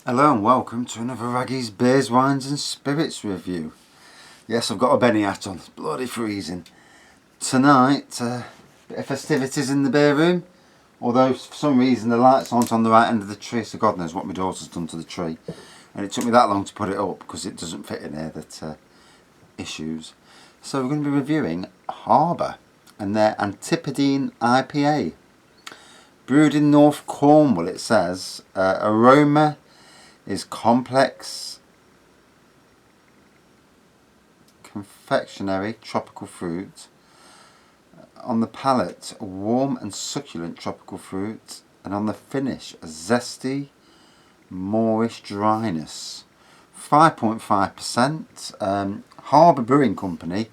Hello and welcome to another Raggy's Beers, Wines and Spirits review. Yes, I've got a Benny hat on, it's bloody freezing. Tonight, bit of festivities in the beer room, although for some reason the lights aren't on the right end of the tree, so God knows what my daughter's done to the tree. And it took me that long to put it up because it doesn't fit in here, that issues. So we're going to be reviewing Harbour and their Antipodean IPA. Brewed in North Cornwall, it says. Aroma is complex confectionery tropical fruit. On the palate, a warm and succulent tropical fruit, and on the finish, a zesty moorish dryness. 5.5%. Harbour Brewing Company.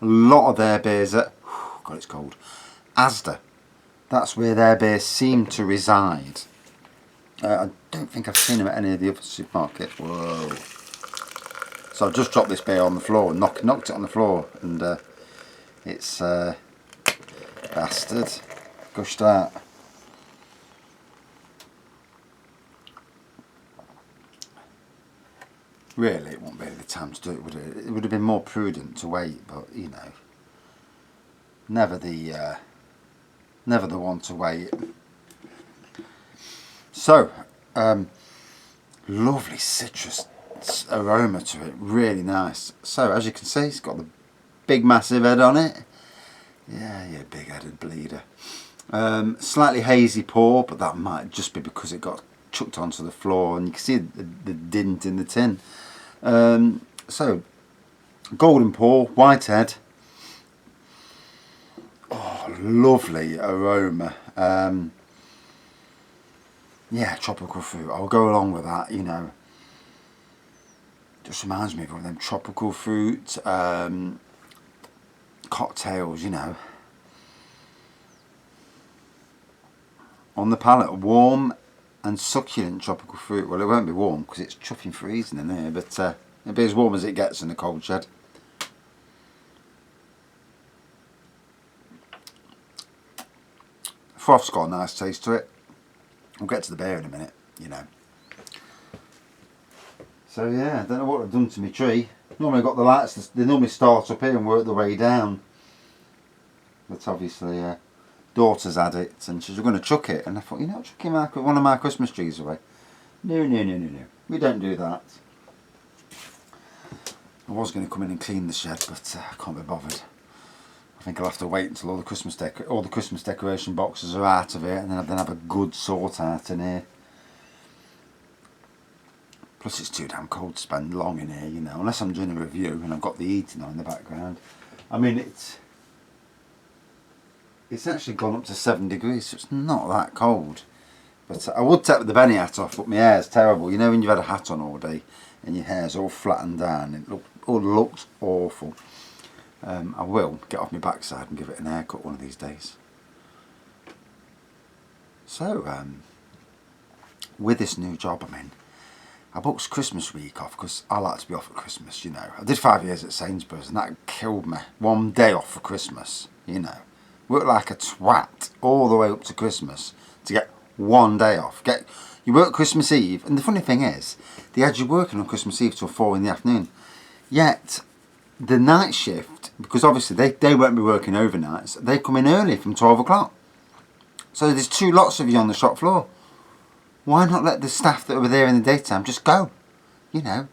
A lot of their beers at God, it's cold. Asda. That's where their beers seem to reside. I don't think I've seen them at any of the other supermarkets. Whoa. So I've just dropped this beer on the floor, knocked it on the floor, and it's bastard gushed out. Really, it wouldn't be the time to do it, would it? It would have been more prudent to wait, but you know, never the one to wait. So, lovely citrus aroma to it, really nice. So, as you can see, it's got the big massive head on it. Yeah, you big headed bleeder. Slightly hazy pour, but that might just be because it got chucked onto the floor, and you can see the dint in the tin. So, golden pour, white head. Oh, lovely aroma. Yeah, tropical fruit. I'll go along with that, you know. Just reminds me of one of them tropical fruit cocktails, you know. On the palate, warm and succulent tropical fruit. Well, it won't be warm because it's chuffing freezing in here, but it'll be as warm as it gets in a cold shed. Froth's got a nice taste to it. We'll get to the beer in a minute, you know. So yeah, I don't know what I've done to my tree. Normally I've got the lights, they normally start up here and work their way down. But obviously daughter's had it and she's going to chuck it. And I thought, you're not chucking one of my Christmas trees away. No. We don't do that. I was going to come in and clean the shed, but I can't be bothered. I think I'll have to wait until all the Christmas decoration boxes are out of it, and then have a good sort out in here. Plus it's too damn cold to spend long in here, you know, unless I'm doing a review and I've got the heating on in the background. I mean, it's actually gone up to 7 degrees, so it's not that cold. But I would take the Benny hat off, but my hair's terrible. You know when you've had a hat on all day and your hair's all flattened down, it looks awful. I will get off my backside and give it an haircut one of these days. So, with this new job I'm in, I booked Christmas week off because I like to be off at Christmas, you know. I did 5 years at Sainsbury's and that killed me. 1 day off for Christmas, you know. Worked like a twat all the way up to Christmas to get 1 day off. You work Christmas Eve, and the funny thing is, they had you working on Christmas Eve till 4 in the afternoon. Yet, the night shift, because obviously they won't be working overnights, they come in early from 12 o'clock. So there's 2 lots of you on the shop floor. Why not let the staff that were there in the daytime just go, you know?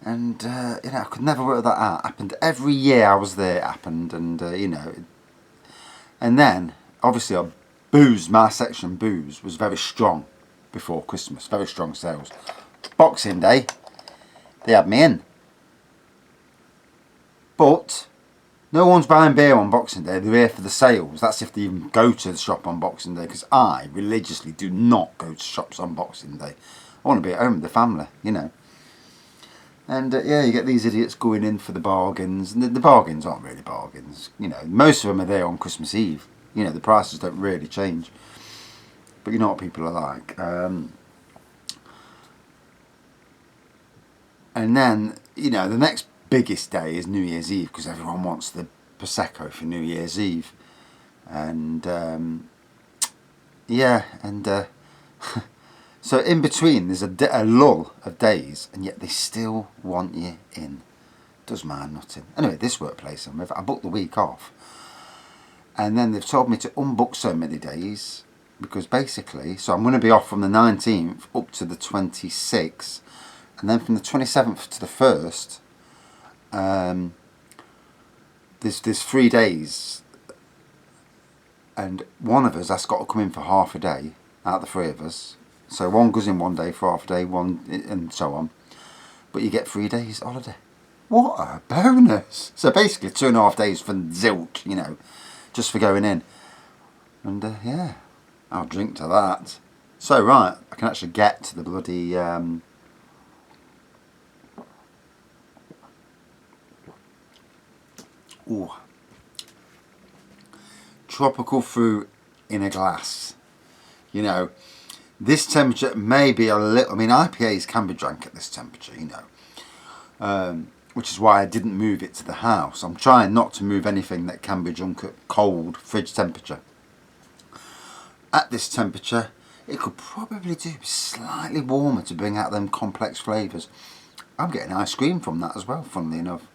And, you know, I could never work that out. It happened every year I was there, it happened, and, you know. And then, obviously, my section booze was very strong before Christmas, very strong sales. Boxing Day, they had me in. But no one's buying beer on Boxing Day, they're here for the sales. That's if they even go to the shop on Boxing Day, because I religiously do not go to shops on Boxing Day. I want to be at home with the family, you know. And yeah, you get these idiots going in for the bargains, and the bargains aren't really bargains, you know. Most of them are there on Christmas Eve, you know, the prices don't really change. But you know what people are like. And then, you know, the next biggest day is New Year's Eve because everyone wants the Prosecco for New Year's Eve. And yeah, and So in between, there's a lull of days, and yet they still want you in. Does mind nothing. Anyway, this workplace I'm with, I booked the week off, and then they've told me to unbook so many days, because basically, so I'm going to be off from the 19th up to the 26th, and then from the 27th to the 1st, there's 3 days, and one of us has got to come in for half a day out of the three of us. So one goes in one day for half a day, one, and so on. But you get 3 days holiday. What a bonus! So basically 2.5 days for zilch, you know, just for going in. And yeah, I'll drink to that. So right, I can actually get to the bloody ooh, tropical fruit in a glass. You know, this temperature may be a little, I mean, IPAs can be drank at this temperature, you know, which is why I didn't move it to the house. I'm trying not to move anything that can be drunk at cold fridge temperature. At this temperature, it could probably do slightly warmer to bring out them complex flavours. I'm getting ice cream from that as well, funnily enough.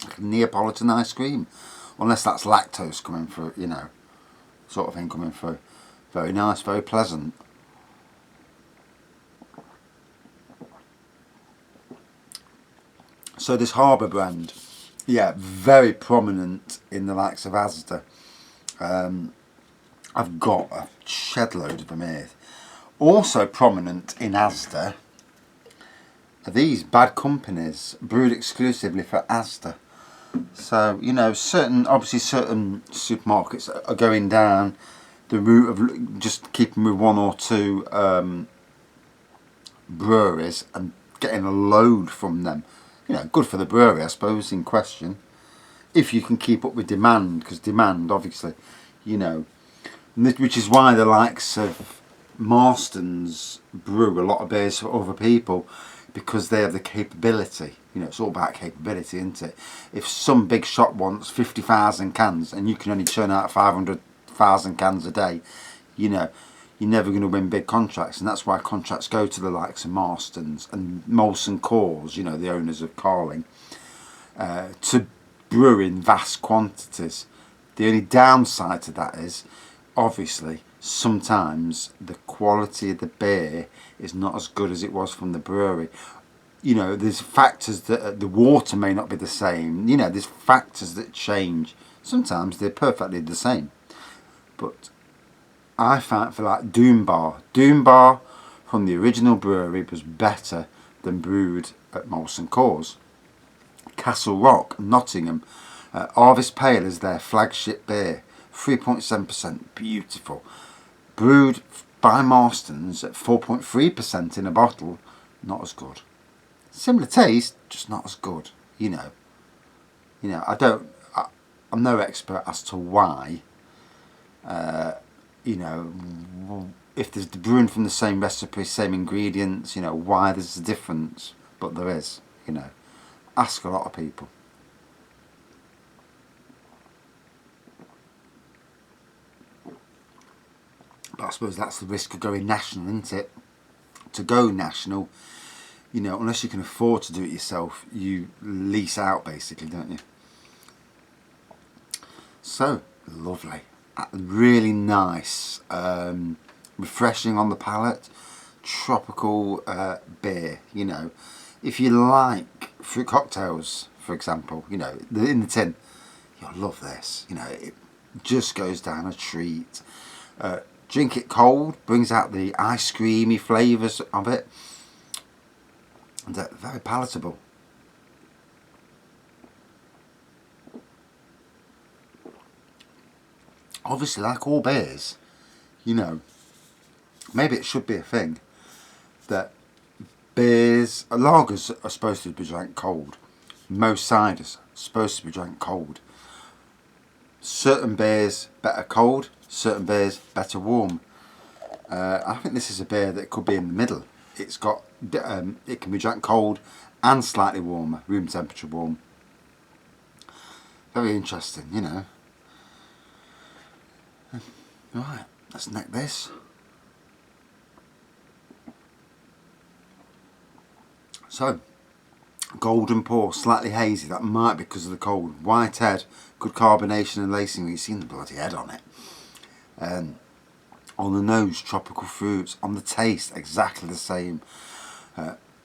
Like Neapolitan ice cream, unless that's lactose coming through, you know, sort of thing coming through. Very nice, very pleasant. So this Harbour brand, yeah, very prominent in the likes of Asda. I've got a shed load of them here. Also prominent in Asda are these bad companies brewed exclusively for Asda. So, you know, obviously certain supermarkets are going down the route of just keeping with one or two breweries and getting a load from them. You know, good for the brewery, I suppose, in question, if you can keep up with demand, because demand, obviously, you know, which is why the likes of Marston's brew a lot of beers for other people, because they have the capability. You know, it's all about capability, isn't it? If some big shop wants 50,000 cans and you can only churn out 500,000 cans a day, you know, you're never going to win big contracts, and that's why contracts go to the likes of Marston's and Molson Coors, you know, the owners of Carling, to brew in vast quantities. The only downside to that is, obviously, sometimes the quality of the beer is not as good as it was from the brewery. You know, there's factors that the water may not be the same. You know, there's factors that change. Sometimes they're perfectly the same. But I found for like Doom Bar from the original brewery was better than brewed at Molson Coors. Castle Rock, Nottingham, Harvest Pale is their flagship beer, 3.7%, beautiful. Brewed by Marston's at 4.3% in a bottle, not as good. Similar taste, just not as good. You know, I'm no expert as to why. You know, if there's brewing from the same recipe, same ingredients, you know, why there's a difference, but there is. You know, ask a lot of people. But I suppose that's the risk of going national, isn't it? To go national, you know, unless you can afford to do it yourself, you lease out basically, don't you? So, lovely. Really nice, refreshing on the palate, tropical beer, you know. If you like fruit cocktails, for example, you know, in the tin, you'll love this. You know, it just goes down a treat. Drink it cold, brings out the ice creamy flavours of it, and very palatable. Obviously, like all beers, you know, maybe it should be a thing that lagers are supposed to be drank cold. Most ciders are supposed to be drank cold. Certain beers better cold, certain beers better warm. I think this is a beer that could be in the middle. It can be drank cold and slightly warmer, room temperature warm. Very interesting, you know. Right, let's neck this. So, golden pour, slightly hazy. That might be because of the cold. White head, good carbonation and lacing. You've seen the bloody head on it. On the nose, tropical fruits. On the taste, exactly the same.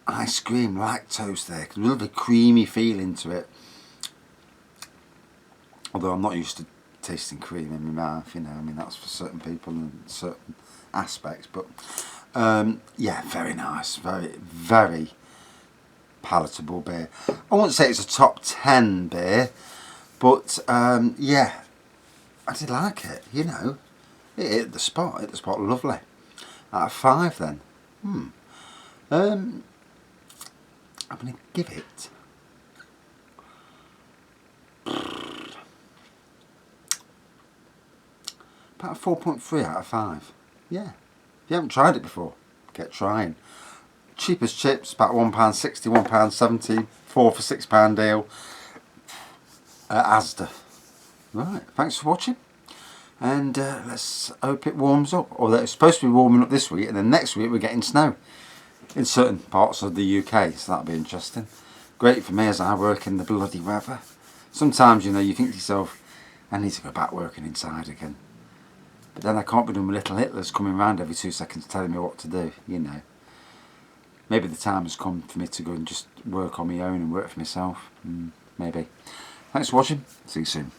Ice cream, lactose there. A little bit creamy feeling to it. Although I'm not used to tasting cream in my mouth, you know. I mean, that's for certain people and certain aspects. But yeah, very nice. Very, very palatable beer. I won't say it's a top 10 beer, but yeah, I did like it, you know. It hit the spot lovely. Out of 5 then. I'm going to give it about a 4.3 out of 5. Yeah. If you haven't tried it before, get trying. Cheap as chips, about £1.60, £1.70, 4 for £6 deal at Asda. Right, thanks for watching. And let's hope it warms up. Or it's supposed to be warming up this week, and then next week we're getting snow in certain parts of the UK, so that'll be interesting. Great for me as I work in the bloody weather. Sometimes, you know, you think to yourself, I need to go back working inside again. But then I can't be doing my little Hitlers coming round every 2 seconds telling me what to do, you know. Maybe the time has come for me to go and just work on my own and work for myself. Maybe. Thanks for watching. See you soon.